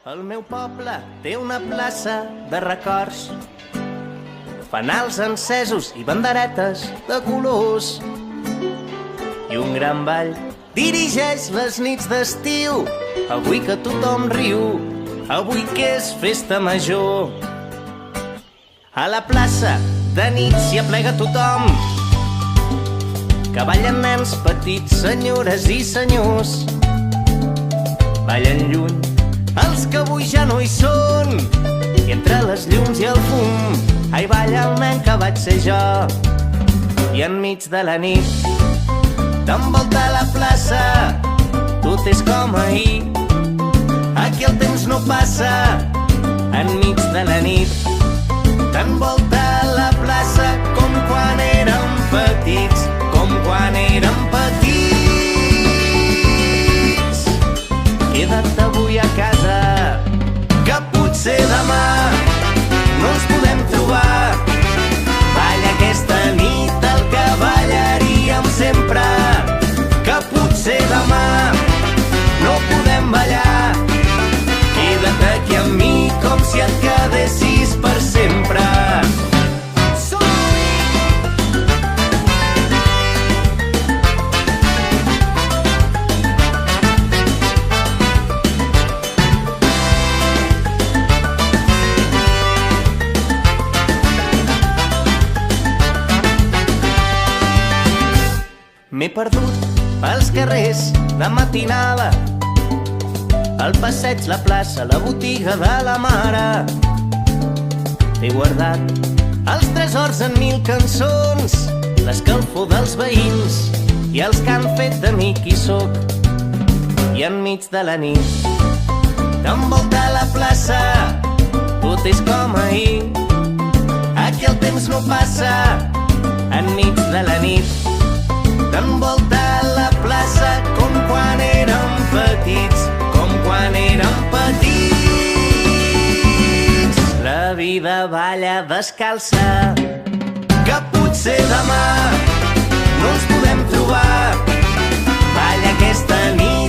El meu poble té una plaça de records, fanals encesos i banderetes de colors. I un gran ball dirigeix les nits d'estiu, avui que tothom riu, avui que és festa major. A la plaça de nit s'hi aplega tothom, que ballen nens petits, senyores i senyors. Ballen lluny els que avui ja no hi són, i entre les llums i el fum, ai, balla el nen que vaig ser jo. I enmig de la nit t'envolta la plaça, tot és com ahir, aquí el temps no passa. Enmig de la nit t'envolta la plaça, com quan érem petits, com quan érem petits. Queda't avui a casa, que potser demà no ens podem trobar. Balla aquesta nit el que ballaríem sempre, que potser demà no podem ballar. Queda't aquí amb mi com si et quedessis per sempre. M'he perdut pels carrers de matinada, el passeig, la plaça, la botiga de la mare. T'he guardat els tresors en 1000 cançons, l'escalfor dels veïns i els que han fet de mi qui sóc. I enmig de la nit t'envolta la plaça, tot és com ahir, aquí el temps no passa. Enmig de la nit t'envolta la plaça, com quan érem petits, com quan érem petits. La vida balla descalça, que potser demà no ens podem trobar. Balla aquesta nit